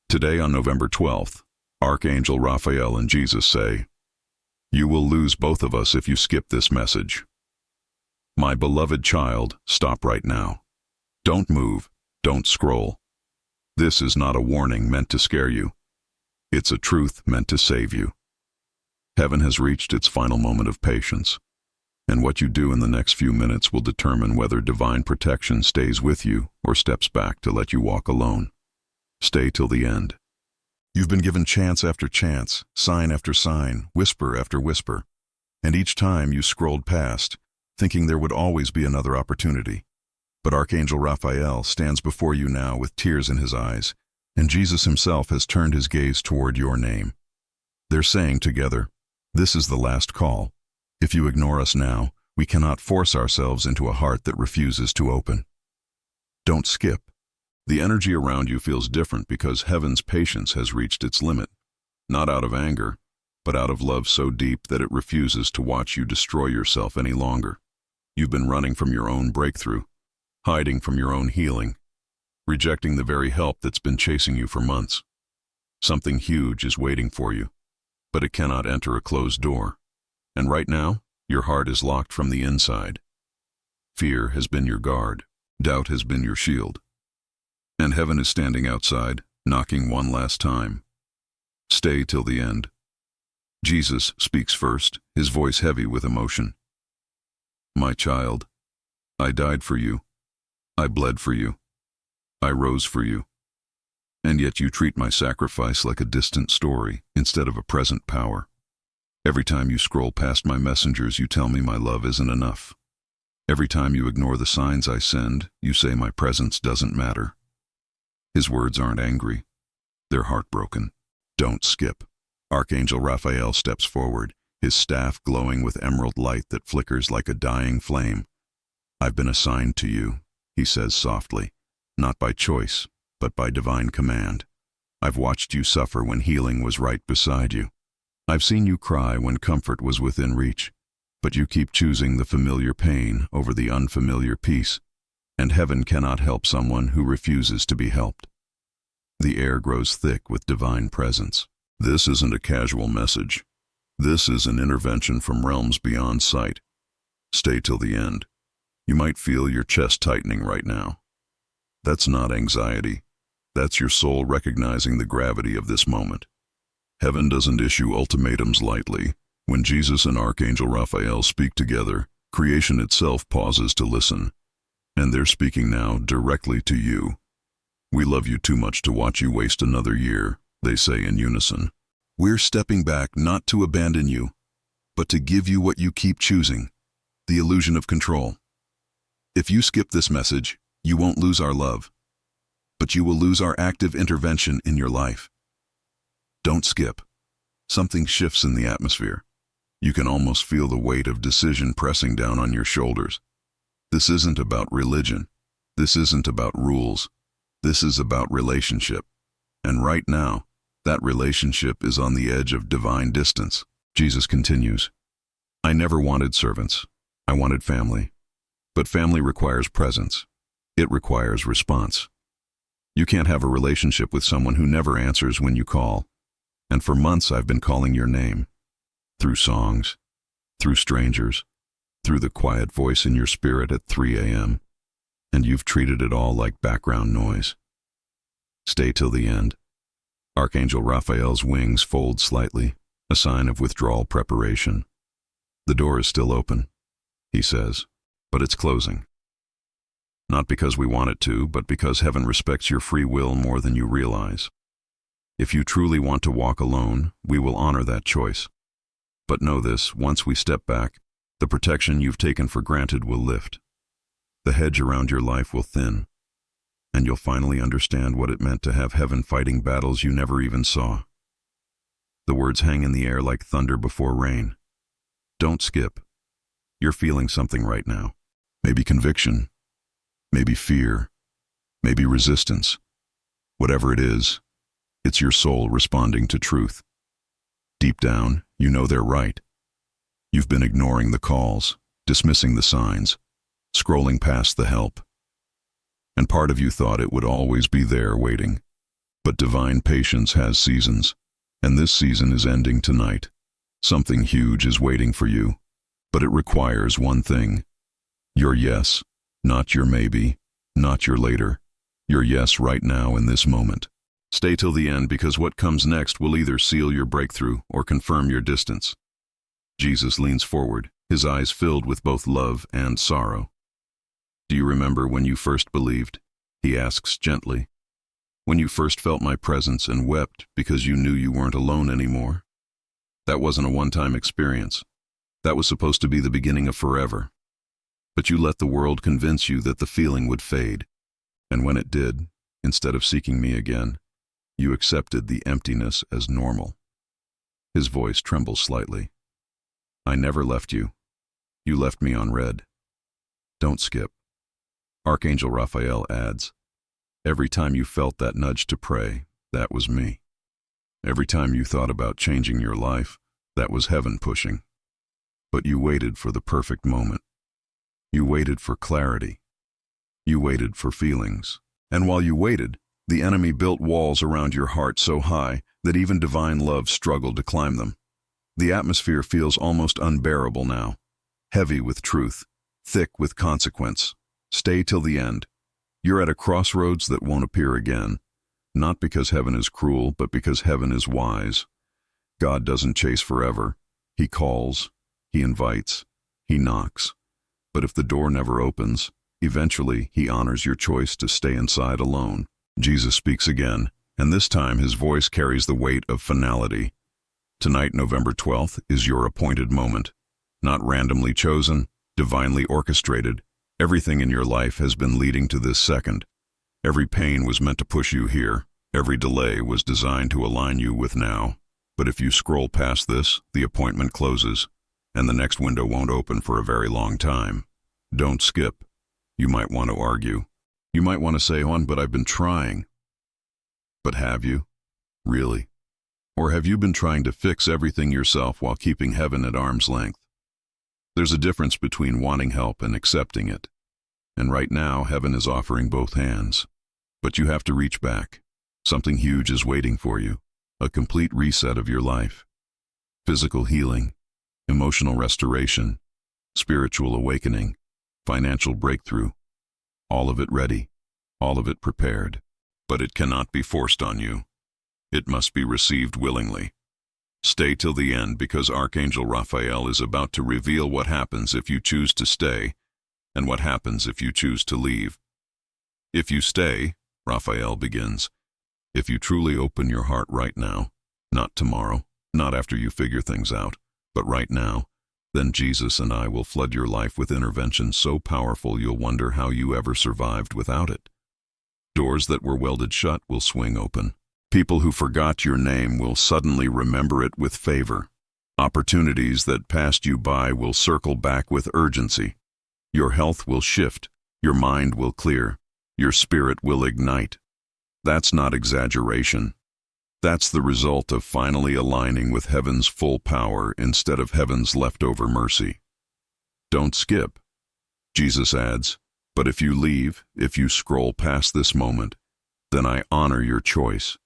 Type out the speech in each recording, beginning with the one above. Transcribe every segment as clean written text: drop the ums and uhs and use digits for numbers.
Today on November 12th, Archangel Raphael and Jesus say, "You will lose both of us if you skip this message. My beloved child, stop right now. Don't move, don't scroll. This is not a warning meant to scare you. It's a truth meant to save you. Heaven has reached its final moment of patience, and what you do in the next few minutes will determine whether divine protection stays with you or steps back to let you walk alone. Stay till the end." You've been given chance after chance, sign after sign, whisper after whisper, and each time you scrolled past, thinking there would always be another opportunity. But Archangel Raphael stands before you now with tears in his eyes, and Jesus himself has turned his gaze toward your name. They're saying together, "This is the last call. If you ignore us now, we cannot force ourselves into a heart that refuses to open. Don't skip." The energy around you feels different because heaven's patience has reached its limit, not out of anger, but out of love so deep that it refuses to watch you destroy yourself any longer. You've been running from your own breakthrough, hiding from your own healing, rejecting the very help that's been chasing you for months. Something huge is waiting for you, but it cannot enter a closed door. And right now, your heart is locked from the inside. Fear has been your guard, doubt has been your shield. And heaven is standing outside, knocking one last time. Stay till the end. Jesus speaks first, his voice heavy with emotion. "My child, I died for you. I bled for you. I rose for you. And yet you treat my sacrifice like a distant story instead of a present power. Every time you scroll past my messengers, you tell me my love isn't enough. Every time you ignore the signs I send, you say my presence doesn't matter." His words aren't angry. They're heartbroken. Don't skip. Archangel Raphael steps forward, his staff glowing with emerald light that flickers like a dying flame. "I've been assigned to you," he says softly, "not by choice, but by divine command. I've watched you suffer when healing was right beside you. I've seen you cry when comfort was within reach, but you keep choosing the familiar pain over the unfamiliar peace. And heaven cannot help someone who refuses to be helped." The air grows thick with divine presence. This isn't a casual message. This is an intervention from realms beyond sight. Stay till the end. You might feel your chest tightening right now. That's not anxiety. That's your soul recognizing the gravity of this moment. Heaven doesn't issue ultimatums lightly. When Jesus and Archangel Raphael speak together, creation itself pauses to listen. And they're speaking now directly to you. "We love you too much to watch you waste another year," they say in unison. "We're stepping back not to abandon you, but to give you what you keep choosing, the illusion of control. If you skip this message, you won't lose our love, but you will lose our active intervention in your life. Don't skip." Something shifts in the atmosphere. You can almost feel the weight of decision pressing down on your shoulders. This isn't about religion. This isn't about rules. This is about relationship. And right now, that relationship is on the edge of divine distance. Jesus continues, "I never wanted servants. I wanted family. But family requires presence. It requires response. You can't have a relationship with someone who never answers when you call. And for months I've been calling your name. Through songs, through strangers, through the quiet voice in your spirit at 3 a.m., and you've treated it all like background noise. Stay till the end." Archangel Raphael's wings fold slightly, a sign of withdrawal preparation. "The door is still open," he says, "but it's closing. Not because we want it to, but because heaven respects your free will more than you realize. If you truly want to walk alone, we will honor that choice. But know this, once we step back, the protection you've taken for granted will lift. The hedge around your life will thin, and you'll finally understand what it meant to have heaven fighting battles you never even saw." The words hang in the air like thunder before rain. Don't skip. You're feeling something right now. Maybe conviction, maybe fear, maybe resistance. Whatever it is, it's your soul responding to truth. Deep down, you know they're right. You've been ignoring the calls, dismissing the signs, scrolling past the help. And part of you thought it would always be there waiting. But divine patience has seasons, and this season is ending tonight. Something huge is waiting for you, but it requires one thing: your yes, not your maybe, not your later. Your yes right now in this moment. Stay till the end, because what comes next will either seal your breakthrough or confirm your distance. Jesus leans forward, his eyes filled with both love and sorrow. Do you remember when you first believed? He asks gently. When you first felt my presence and wept because you knew you weren't alone anymore? That wasn't a one-time experience. That was supposed to be the beginning of forever. But you let the world convince you that the feeling would fade. And when it did, instead of seeking me again, you accepted the emptiness as normal. His voice trembles slightly. I never left you. You left me on red. Don't skip. Archangel Raphael adds, every time you felt that nudge to pray, that was me. Every time you thought about changing your life, that was heaven pushing. But you waited for the perfect moment. You waited for clarity. You waited for feelings. And while you waited, the enemy built walls around your heart so high that even divine love struggled to climb them. The atmosphere feels almost unbearable now, heavy with truth, thick with consequence. Stay till the end. You're at a crossroads that won't appear again, not because heaven is cruel, but because heaven is wise. God doesn't chase forever. He calls, he invites, he knocks. But if the door never opens, eventually he honors your choice to stay inside alone. Jesus speaks again, and this time his voice carries the weight of finality. Tonight, November 12th, is your appointed moment. Not randomly chosen, divinely orchestrated. Everything in your life has been leading to this second. Every pain was meant to push you here. Every delay was designed to align you with now. But if you scroll past this, the appointment closes, and the next window won't open for a very long time. Don't skip. You might want to argue. You might want to say, but I've been trying. But have you? Really? Or have you been trying to fix everything yourself while keeping heaven at arm's length? There's a difference between wanting help and accepting it. And right now, heaven is offering both hands. But you have to reach back. Something huge is waiting for you. A complete reset of your life. Physical healing, emotional restoration, spiritual awakening, financial breakthrough. All of it ready, all of it prepared. But it cannot be forced on you. It must be received willingly. Stay till the end, because Archangel Raphael is about to reveal what happens if you choose to stay, and what happens if you choose to leave. If you stay, Raphael begins, if you truly open your heart right now, not tomorrow, not after you figure things out, but right now, then Jesus and I will flood your life with intervention so powerful you'll wonder how you ever survived without it. Doors that were welded shut will swing open. People who forgot your name will suddenly remember it with favor. Opportunities that passed you by will circle back with urgency. Your health will shift, your mind will clear, your spirit will ignite. That's not exaggeration. That's the result of finally aligning with heaven's full power instead of heaven's leftover mercy. Don't skip. Jesus adds, but if you leave, if you scroll past this moment, then I honor your choice.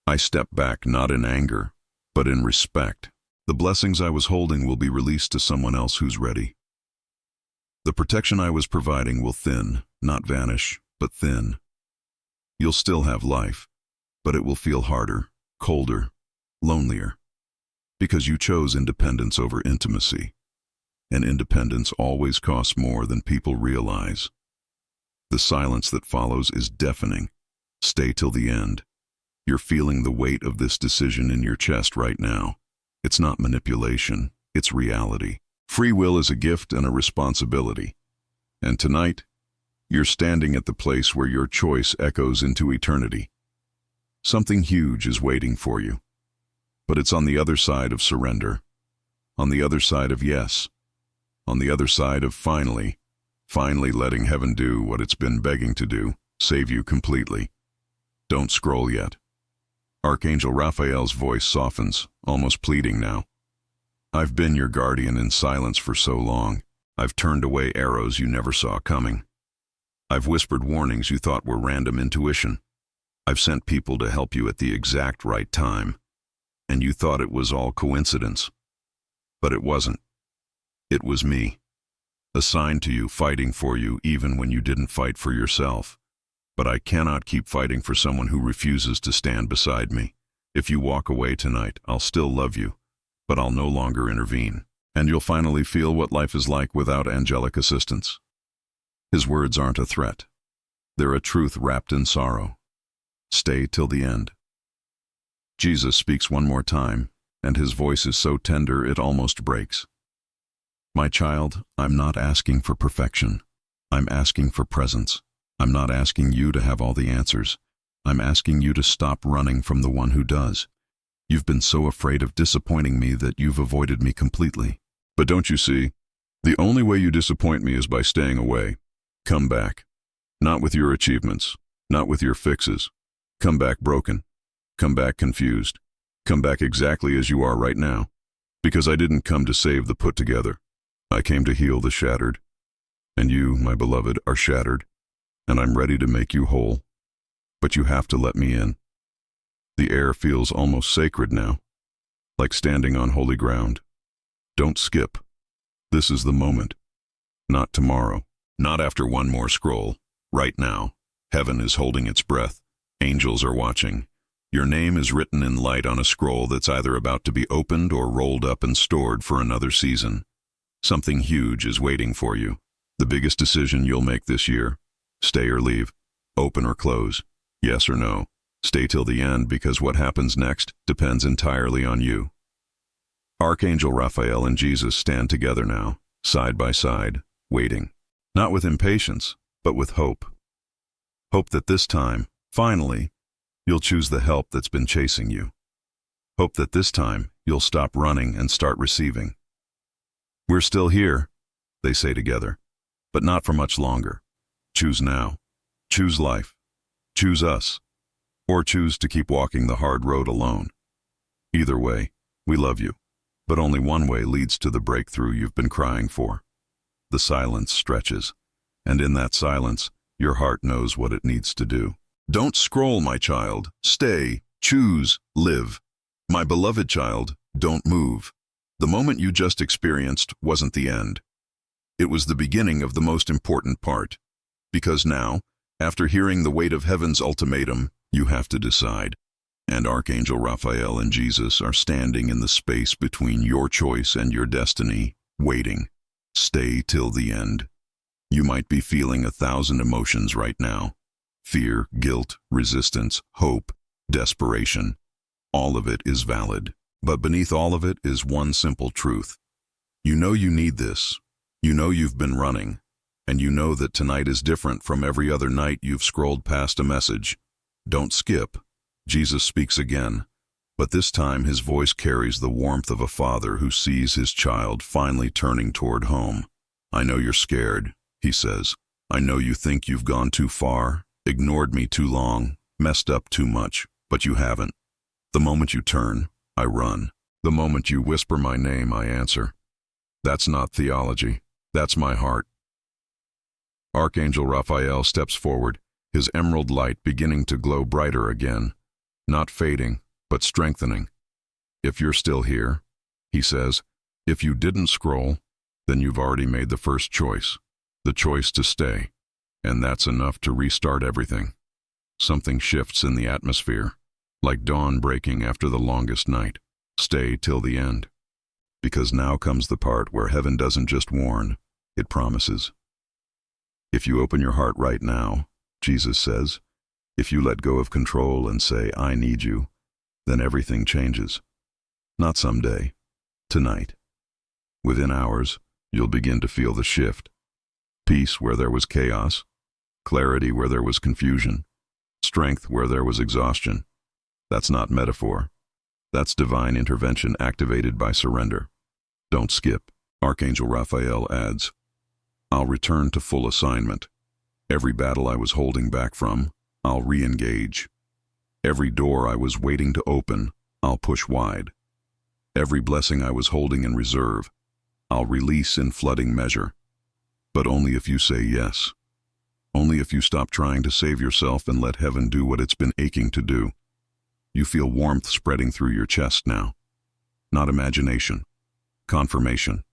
I step back not in anger, but in respect. The blessings I was holding will be released to someone else who's ready. The protection I was providing will thin, not vanish, but thin. You'll still have life, but it will feel harder, colder, lonelier, because you chose independence over intimacy, and independence always costs more than people realize. The silence that follows is deafening. Stay till the end. You're feeling the weight of this decision in your chest right now. It's not manipulation, it's reality. Free will is a gift and a responsibility. And tonight, you're standing at the place where your choice echoes into eternity. Something huge is waiting for you. But it's on the other side of surrender. On the other side of yes. On the other side of finally letting heaven do what it's been begging to do, save you completely. Don't scroll yet. Archangel Raphael's voice softens, almost pleading now. I've been your guardian in silence for so long. I've turned away arrows you never saw coming. I've whispered warnings you thought were random intuition. I've sent people to help you at the exact right time, and you thought it was all coincidence. But it wasn't. It was me, assigned to you, fighting for you even when you didn't fight for yourself. But I cannot keep fighting for someone who refuses to stand beside me. If you walk away tonight, I'll still love you, but I'll no longer intervene, and you'll finally feel what life is like without angelic assistance. His words aren't a threat. They're a truth wrapped in sorrow. Stay till the end. Jesus speaks one more time, and his voice is so tender it almost breaks. My child, I'm not asking for perfection. I'm asking for presence. I'm not asking you to have all the answers. I'm asking you to stop running from the one who does. You've been so afraid of disappointing me that you've avoided me completely. But don't you see? The only way you disappoint me is by staying away. Come back. Not with your achievements. Not with your fixes. Come back broken. Come back confused. Come back exactly as you are right now. Because I didn't come to save the put together. I came to heal the shattered. And you, my beloved, are shattered. And I'm ready to make you whole. But you have to let me in. The air feels almost sacred now, like standing on holy ground. Don't skip. This is the moment. Not tomorrow. Not after one more scroll. Right now. Heaven is holding its breath. Angels are watching. Your name is written in light on a scroll that's either about to be opened or rolled up and stored for another season. Something huge is waiting for you. The biggest decision you'll make this year. Stay or leave. Open or close. Yes or no. Stay till the end, because what happens next depends entirely on you. Archangel Raphael and Jesus stand together now, side by side, waiting. Not with impatience, but with hope. Hope that this time, finally, you'll choose the help that's been chasing you. Hope that this time you'll stop running and start receiving. We're still here, they say together, but not for much longer. Choose now. Choose life. Choose us. Or choose to keep walking the hard road alone. Either way, we love you. But only one way leads to the breakthrough you've been crying for. The silence stretches, and in that silence, your heart knows what it needs to do. Don't scroll, my child. Stay, choose, live. My beloved child, don't move. The moment you just experienced wasn't the end. It was the beginning of the most important part. Because now, after hearing the weight of heaven's ultimatum, you have to decide. And Archangel Raphael and Jesus are standing in the space between your choice and your destiny, waiting. Stay till the end. You might be feeling 1,000 emotions right now. Fear, guilt, resistance, hope, desperation. All of it is valid. But beneath all of it is one simple truth. You know you need this. You know you've been running. And you know that tonight is different from every other night you've scrolled past a message. Don't skip. Jesus speaks again. But this time his voice carries the warmth of a father who sees his child finally turning toward home. I know you're scared, he says. I know you think you've gone too far, ignored me too long, messed up too much, but you haven't. The moment you turn, I run. The moment you whisper my name, I answer. That's not theology. That's my heart. Archangel Raphael steps forward, his emerald light beginning to glow brighter again, not fading, but strengthening. If you're still here, he says, if you didn't scroll, then you've already made the first choice, the choice to stay, and that's enough to restart everything. Something shifts in the atmosphere, like dawn breaking after the longest night. Stay till the end. Because now comes the part where heaven doesn't just warn, it promises. If you open your heart right now, Jesus says, if you let go of control and say, I need you, then everything changes. Not someday, tonight. Within hours, you'll begin to feel the shift. Peace where there was chaos, clarity where there was confusion, strength where there was exhaustion. That's not metaphor. That's divine intervention activated by surrender. Don't skip. Archangel Raphael adds, I'll return to full assignment. Every battle I was holding back from, I'll re-engage. Every door I was waiting to open, I'll push wide. Every blessing I was holding in reserve, I'll release in flooding measure. But only if you say yes. Only if you stop trying to save yourself and let heaven do what it's been aching to do. You feel warmth spreading through your chest now. Not imagination. Confirmation.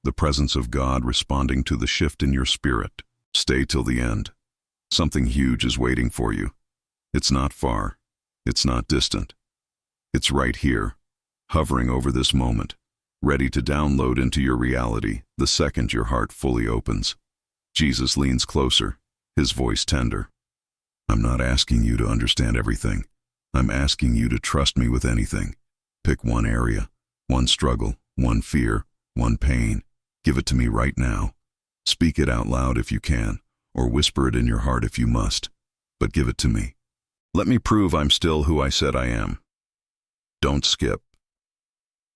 The presence of God responding to the shift in your spirit. Stay till the end. Something huge is waiting for you. It's not far. It's not distant. It's right here, hovering over this moment, ready to download into your reality the second your heart fully opens. Jesus leans closer, his voice tender. I'm not asking you to understand everything. I'm asking you to trust me with anything. Pick one area, one struggle, one fear, one pain. Give it to me right now. Speak it out loud if you can, or whisper it in your heart if you must. But give it to me. Let me prove I'm still who I said I am. Don't skip.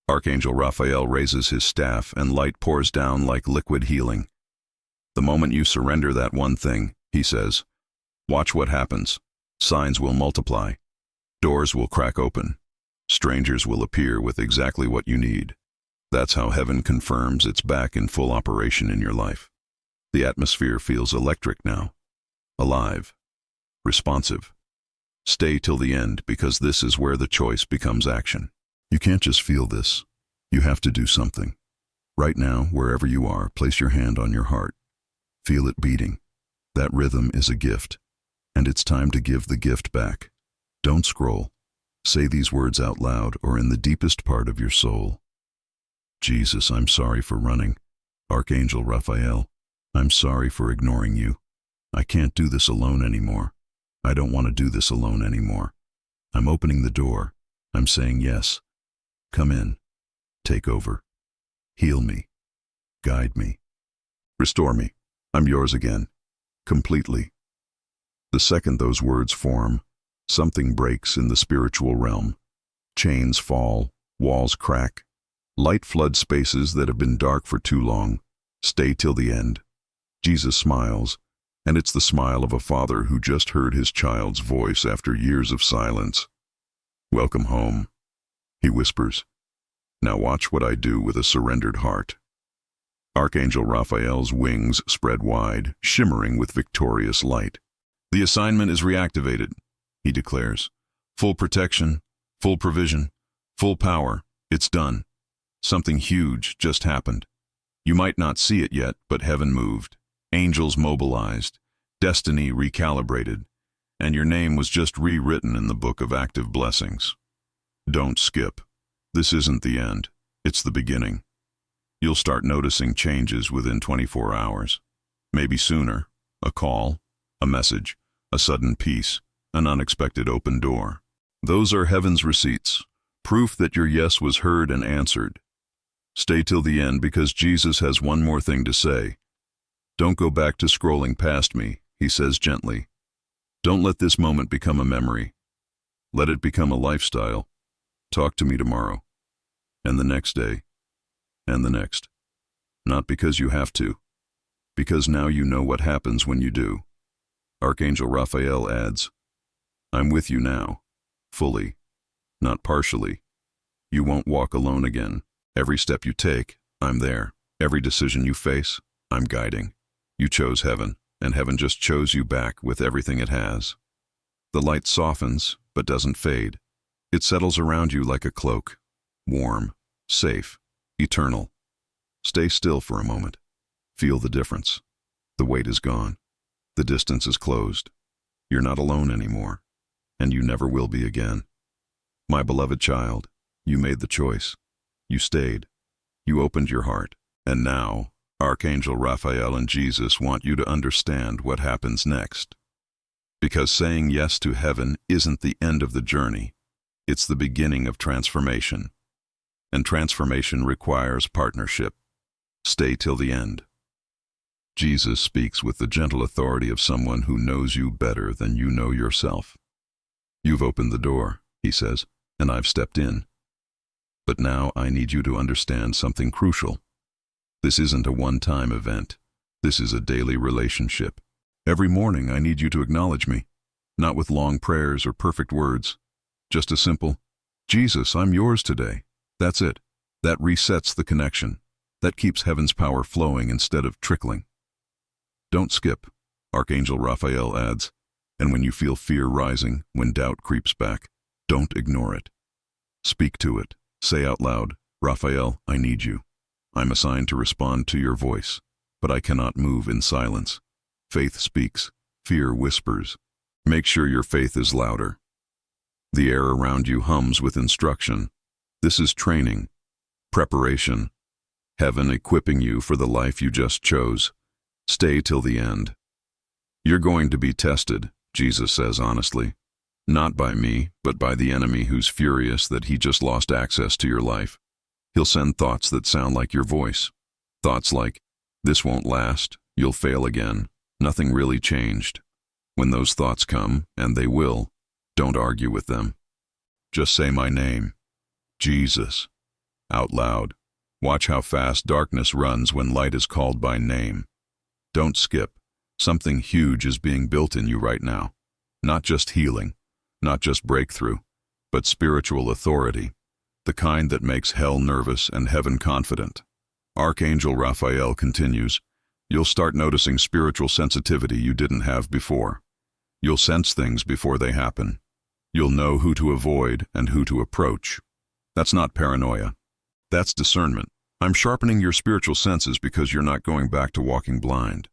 Archangel Raphael raises his staff and light pours down like liquid healing. The moment you surrender that one thing, he says, watch what happens. Signs will multiply. Doors will crack open. Strangers will appear with exactly what you need. That's how heaven confirms it's back in full operation in your life. The atmosphere feels electric now. Alive. Responsive. Stay till the end because this is where the choice becomes action. You can't just feel this. You have to do something. Right now, wherever you are, place your hand on your heart. Feel it beating. That rhythm is a gift, and it's time to give the gift back. Don't scroll. Say these words out loud or in the deepest part of your soul. Jesus, I'm sorry for running. Archangel Raphael, I'm sorry for ignoring you. I can't do this alone anymore. I don't want to do this alone anymore. I'm opening the door. I'm saying yes. Come in. Take over. Heal me. Guide me. Restore me. I'm yours again. Completely. The second those words form, something breaks in the spiritual realm. Chains fall, walls crack. Light floods spaces that have been dark for too long. Stay till the end. Jesus smiles, and it's the smile of a father who just heard his child's voice after years of silence. Welcome home, he whispers. Now watch what I do with a surrendered heart. Archangel Raphael's wings spread wide, shimmering with victorious light. The assignment is reactivated, he declares. Full protection, full provision, full power. It's done. Something huge just happened. You might not see it yet, but heaven moved. Angels mobilized, destiny recalibrated, and your name was just rewritten in the book of active blessings. Don't skip. This isn't the end. It's the beginning. You'll start noticing changes within 24 hours. Maybe sooner. A call, a message, a sudden peace, an unexpected open door. Those are heaven's receipts, proof that your yes was heard and answered. Stay till the end because Jesus has one more thing to say. Don't go back to scrolling past me, he says gently. Don't let this moment become a memory. Let it become a lifestyle. Talk to me tomorrow, and the next day, and the next. Not because you have to, because now you know what happens when you do. Archangel Raphael adds, I'm with you now, fully, not partially. You won't walk alone again. Every step you take, I'm there. Every decision you face, I'm guiding. You chose heaven, and heaven just chose you back with everything it has. The light softens, but doesn't fade. It settles around you like a cloak, warm, safe, eternal. Stay still for a moment. Feel the difference. The weight is gone. The distance is closed. You're not alone anymore, and you never will be again. My beloved child, you made the choice. You stayed. You opened your heart. And now, Archangel Raphael and Jesus want you to understand what happens next. Because saying yes to heaven isn't the end of the journey. It's the beginning of transformation. And transformation requires partnership. Stay till the end. Jesus speaks with the gentle authority of someone who knows you better than you know yourself. You've opened the door, he says, and I've stepped in. But now I need you to understand something crucial. This isn't a one-time event. This is a daily relationship. Every morning I need you to acknowledge me, not with long prayers or perfect words. Just a simple, Jesus, I'm yours today. That's it. That resets the connection. That keeps heaven's power flowing instead of trickling. Don't skip. Archangel Raphael adds, and when you feel fear rising, when doubt creeps back, don't ignore it. Speak to it. Say out loud, Raphael, I need you. I'm assigned to respond to your voice, but I cannot move in silence. Faith speaks. Fear whispers. Make sure your faith is louder. The air around you hums with instruction. This is training, preparation, heaven equipping you for the life you just chose. Stay till the end. You're going to be tested, Jesus says honestly. Not by me, but by the enemy who's furious that he just lost access to your life. He'll send thoughts that sound like your voice. Thoughts like, this won't last, you'll fail again, nothing really changed. When those thoughts come, and they will, don't argue with them. Just say my name, Jesus, out loud. Watch how fast darkness runs when light is called by name. Don't skip. Something huge is being built in you right now. Not just healing, not just breakthrough, but spiritual authority, the kind that makes hell nervous and heaven confident. Archangel Raphael continues, you'll start noticing spiritual sensitivity you didn't have before. You'll sense things before they happen. You'll know who to avoid and who to approach. That's not paranoia. That's discernment. I'm sharpening your spiritual senses because you're not going back to walking blind.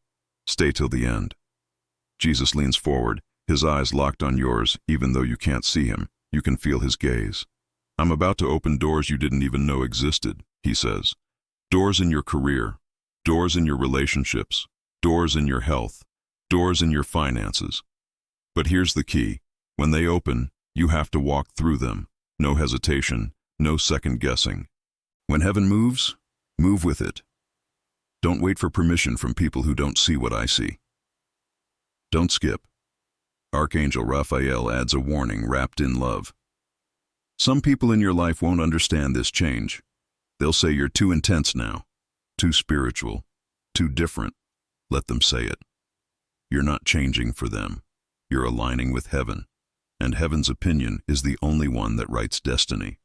Stay till the end. Jesus leans forward, his eyes locked on yours, even though you can't see him. You can feel his gaze. I'm about to open doors you didn't even know existed, he says. Doors in your career, doors in your relationships, doors in your health, doors in your finances. But here's the key. When they open, you have to walk through them. No hesitation, no second guessing. When heaven moves, move with it. Don't wait for permission from people who don't see what I see. Don't skip. Archangel Raphael adds a warning wrapped in love. Some people in your life won't understand this change. They'll say you're too intense now, too spiritual, too different. Let them say it. You're not changing for them. You're aligning with heaven, and heaven's opinion is the only one that writes destiny.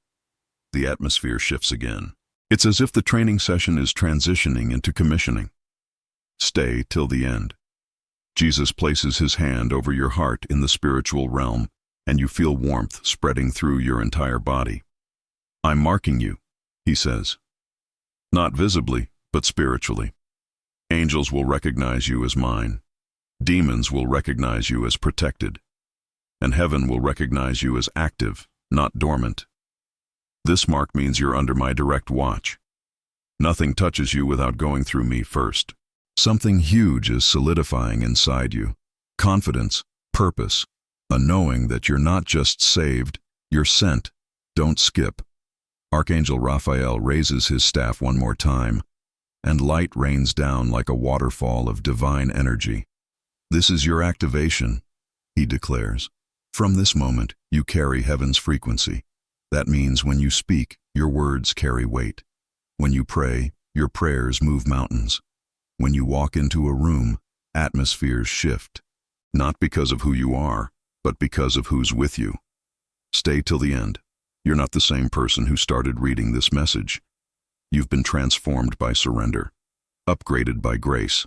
The atmosphere shifts again. It's as if the training session is transitioning into commissioning. Stay till the end. Jesus places his hand over your heart in the spiritual realm, and you feel warmth spreading through your entire body. I'm marking you, he says. Not visibly, but spiritually. Angels will recognize you as mine. Demons will recognize you as protected. And heaven will recognize you as active, not dormant. This mark means you're under my direct watch. Nothing touches you without going through me first. Something huge is solidifying inside you. Confidence, purpose, a knowing that you're not just saved, you're sent. Don't skip. Archangel Raphael raises his staff one more time, and light rains down like a waterfall of divine energy. This is your activation, he declares. From this moment, you carry heaven's frequency. That means when you speak, your words carry weight. When you pray, your prayers move mountains. When you walk into a room, atmospheres shift. Not because of who you are, but because of who's with you. Stay till the end. You're not the same person who started reading this message. You've been transformed by surrender, upgraded by grace,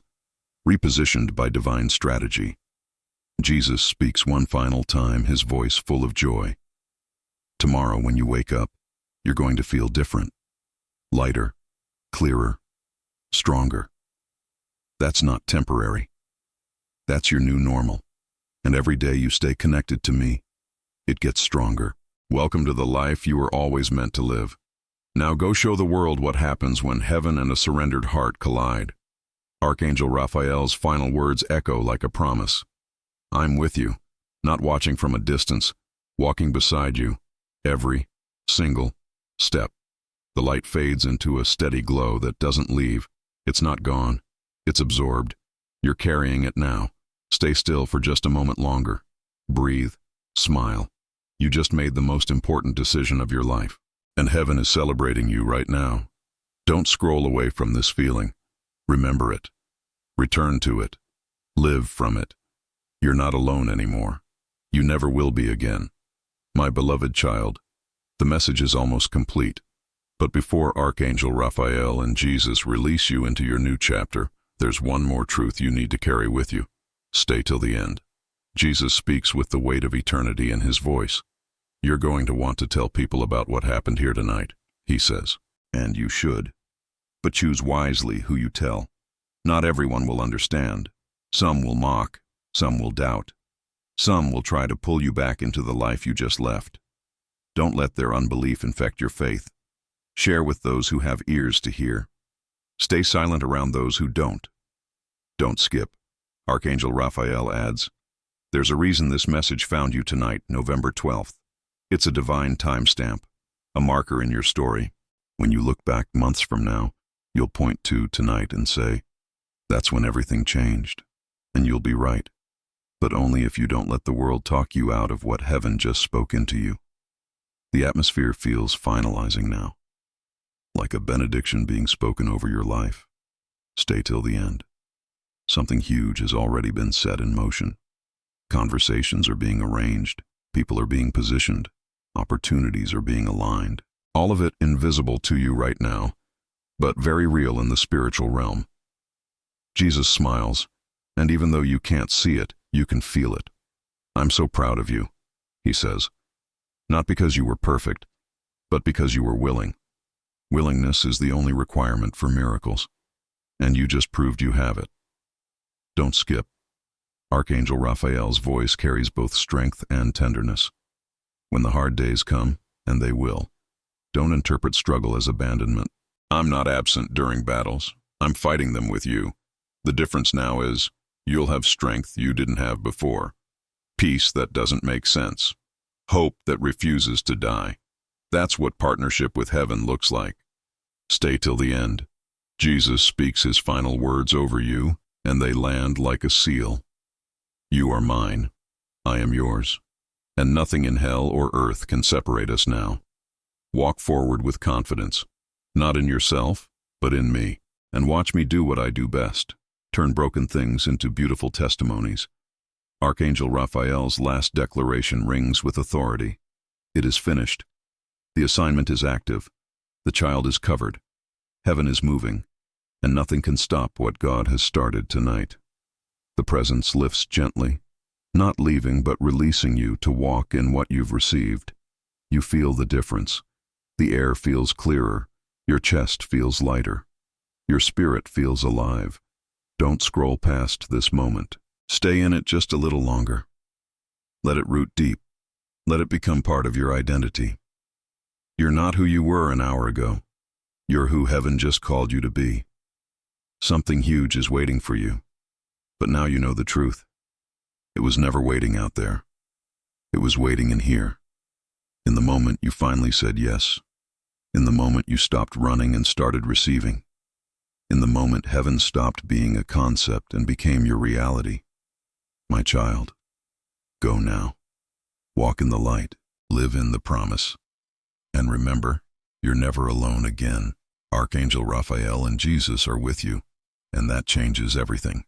repositioned by divine strategy. Jesus speaks one final time, his voice full of joy. Tomorrow when you wake up, you're going to feel different. Lighter, clearer, stronger. That's not temporary. That's your new normal. And every day you stay connected to me, it gets stronger. Welcome to the life you were always meant to live. Now go show the world what happens when heaven and a surrendered heart collide. Archangel Raphael's final words echo like a promise. I'm with you, not watching from a distance, walking beside you, every single step. The light fades into a steady glow that doesn't leave. It's not gone. It's absorbed. You're carrying it now. Stay still for just a moment longer. Breathe. Smile. You just made the most important decision of your life. And heaven is celebrating you right now. Don't scroll away from this feeling. Remember it. Return to it. Live from it. You're not alone anymore. You never will be again. My beloved child, the message is almost complete. But before Archangel Raphael and Jesus release you into your new chapter, there's one more truth you need to carry with you. Stay till the end. Jesus speaks with the weight of eternity in his voice. You're going to want to tell people about what happened here tonight, he says. And you should. But choose wisely who you tell. Not everyone will understand. Some will mock. Some will doubt. Some will try to pull you back into the life you just left. Don't let their unbelief infect your faith. Share with those who have ears to hear. Stay silent around those who don't. Don't skip. Archangel Raphael adds, there's a reason this message found you tonight, November 12th. It's a divine timestamp, a marker in your story. When you look back months from now, you'll point to tonight and say, that's when everything changed. And you'll be right. But only if you don't let the world talk you out of what heaven just spoke into you. The atmosphere feels finalizing now, like a benediction being spoken over your life. Stay till the end. Something huge has already been set in motion. Conversations are being arranged, people are being positioned, opportunities are being aligned. All of it invisible to you right now, but very real in the spiritual realm. Jesus smiles, and even though you can't see it, you can feel it. I'm so proud of you, he says. Not because you were perfect, but because you were willing. Willingness is the only requirement for miracles, and you just proved you have it. Don't skip. Archangel Raphael's voice carries both strength and tenderness. When the hard days come, and they will, don't interpret struggle as abandonment. I'm not absent during battles. I'm fighting them with you. The difference now is, you'll have strength you didn't have before. Peace that doesn't make sense. Hope that refuses to die. That's what partnership with heaven looks like. Stay till the end. Jesus speaks his final words over you, and they land like a seal. You are mine. I am yours. And nothing in hell or earth can separate us now. Walk forward with confidence, not in yourself, but in me, and watch me do what I do best. Turn broken things into beautiful testimonies. Archangel Raphael's last declaration rings with authority. It is finished. The assignment is active. The child is covered. Heaven is moving, and nothing can stop what God has started tonight. The presence lifts gently, not leaving but releasing you to walk in what you've received. You feel the difference. The air feels clearer. Your chest feels lighter. Your spirit feels alive. Don't scroll past this moment. Stay in it just a little longer. Let it root deep. Let it become part of your identity. You're not who you were an hour ago. You're who heaven just called you to be. Something huge is waiting for you. But now you know the truth. It was never waiting out there. It was waiting in here. In the moment you finally said yes. In the moment you stopped running and started receiving. In the moment heaven stopped being a concept and became your reality. My child, go now. Walk in the light. Live in the promise. And remember, you're never alone again. Archangel Raphael and Jesus are with you, and that changes everything.